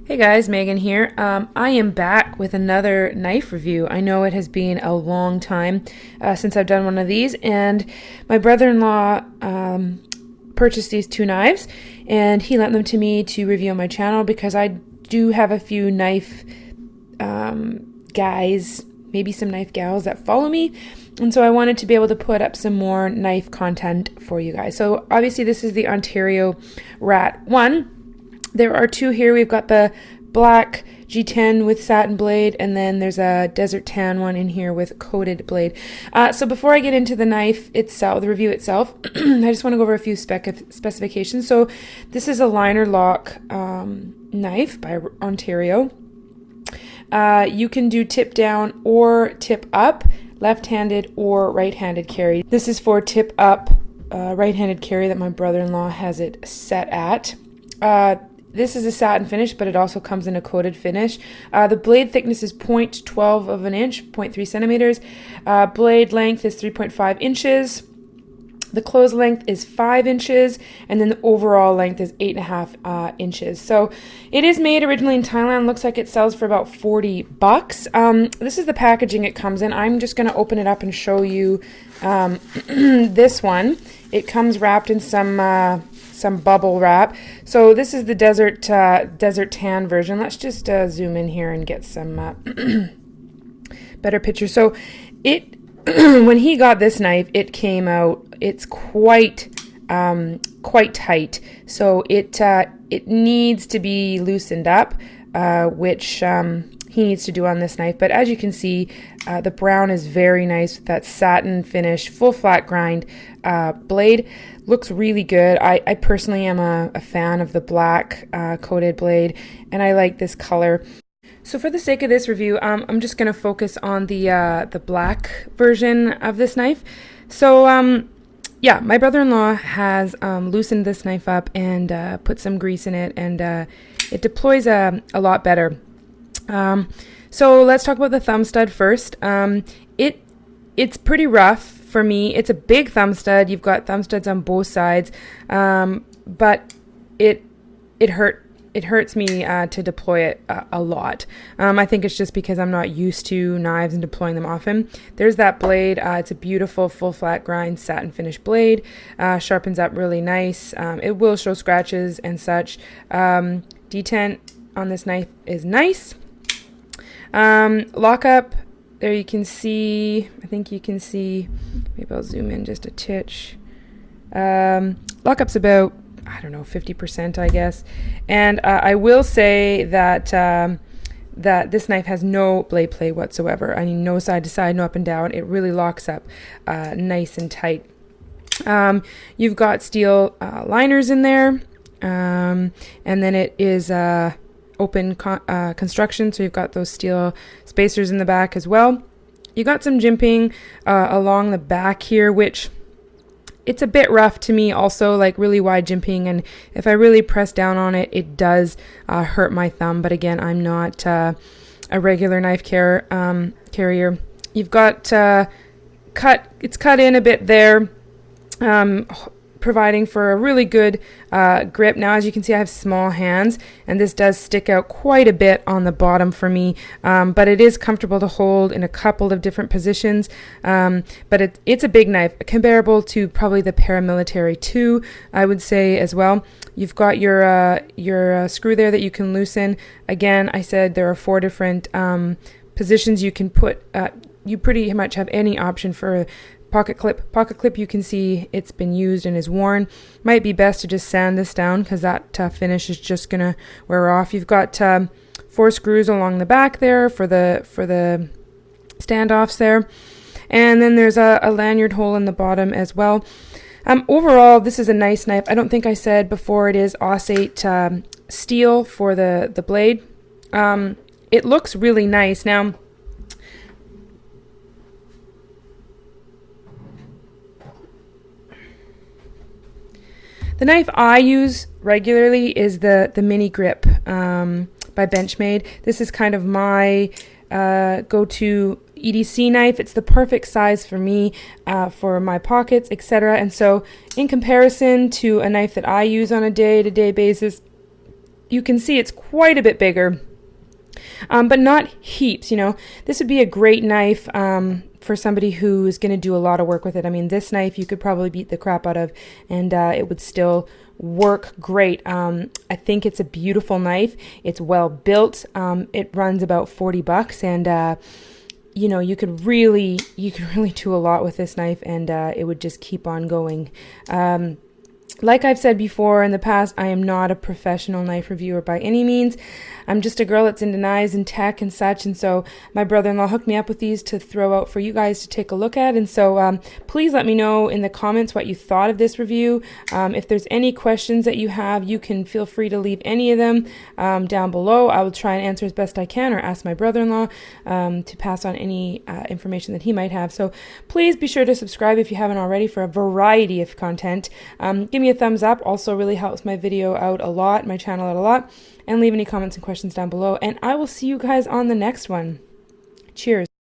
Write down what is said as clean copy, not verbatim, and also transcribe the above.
Hey guys, Megan here. I am back with another knife review. I know it has been a long time since I've done one of these, and my brother-in-law purchased these two knives, and he lent them to me to review on my channel because I do have a few knife guys, maybe some knife gals that follow me, and so I wanted to be able to put up some more knife content for you guys. So obviously this is the Ontario Rat 1. There are two here. We've got the black G10 with satin blade, and then there's a desert tan one in here with coated blade. So before I get into the knife itself, the review itself, I just want to go over a few specifications. So this is a liner lock knife by Ontario. You can do tip down or tip up, left-handed or right-handed carry. This is for tip up right-handed carry that my brother-in-law has it set at. This is a satin finish, but it also comes in a coated finish. The blade thickness is 0.12 of an inch, 0.3 centimeters. Blade length is 3.5 inches. The close length is 5 inches, and then the overall length is 8.5 inches. So it is made originally in Thailand. Looks like it sells for about $40. This is the packaging it comes in. I'm just going to open it up and show you this one. It comes wrapped in some bubble wrap. So this is the desert tan version. Let's just zoom in here and get some better picture. So it when he got this knife, it came out. It's quite tight. So it needs to be loosened up, which he needs to do on this knife. But as you can see, the brown is very nice with that satin finish, full flat grind blade. Looks really good. I personally am a fan of the black coated blade, and I like this color. So for the sake of this review, I'm just going to focus on the black version of this knife. So yeah, my brother-in-law has loosened this knife up and put some grease in it, and it deploys a lot better. So let's talk about the thumb stud first. It's pretty rough for me. It's a big thumb stud. You've got thumb studs on both sides, but it hurts me to deploy it a lot. I think it's just because I'm not used to knives and deploying them often. There's that blade. It's a beautiful full flat grind satin finish blade. Sharpens up really nice. It will show scratches and such. Detent on this knife is nice. Lockup, there you can see, I think you can see, maybe I'll zoom in just a titch. Lockup's about, I don't know, 50%, I guess. And I will say that that this knife has no blade play whatsoever. I mean, no side to side, no up and down. It really locks up nice and tight. You've got steel liners in there, and then it is open construction, so you've got those steel spacers in the back as well. You got some jimping along the back here, which it's a bit rough to me also, like really wide jimping, and if I really press down on it, it does hurt my thumb. But again, I'm not a regular knife carrier. You've got it's cut in a bit there, providing for a really good grip. Now, as you can see, I have small hands, and this does stick out quite a bit on the bottom for me, but it is comfortable to hold in a couple of different positions. But it's a big knife, comparable to probably the Paramilitary 2, I would say as well. You've got your screw there that you can loosen. Again, I said there are 4 different positions you can put. You pretty much have any option for pocket clip. You can see it's been used and is worn. Might be best to just sand this down because that finish is just gonna wear off. You've got 4 screws along the back there for the standoffs there, and then there's a lanyard hole in the bottom as well. Overall, this is a nice knife. I don't think I said before it is Aussate steel for the blade. It looks really nice. Now, the knife I use regularly is the Mini Grip by Benchmade. This is kind of my go-to EDC knife. It's the perfect size for me, for my pockets, etc. And so in comparison to a knife that I use on a day-to-day basis, you can see it's quite a bit bigger, but not heaps. You know, this would be a great knife for somebody who is going to do a lot of work with it. I mean, this knife you could probably beat the crap out of, and it would still work great. I think it's a beautiful knife. It's well built. It runs about $40, and you know, you could really do a lot with this knife, and it would just keep on going. Like I've said before in the past, I am not a professional knife reviewer by any means. I'm just a girl that's into knives and tech and such, and so my brother-in-law hooked me up with these to throw out for you guys to take a look at. And so please let me know in the comments what you thought of this review. If there's any questions that you have, you can feel free to leave any of them down below. I will try and answer as best I can, or ask my brother-in-law to pass on any information that he might have. So please be sure to subscribe if you haven't already for a variety of content. Give me a thumbs up, also really helps my video out a lot, my channel out a lot, and leave any comments and questions down below, and I will see you guys on the next one. Cheers.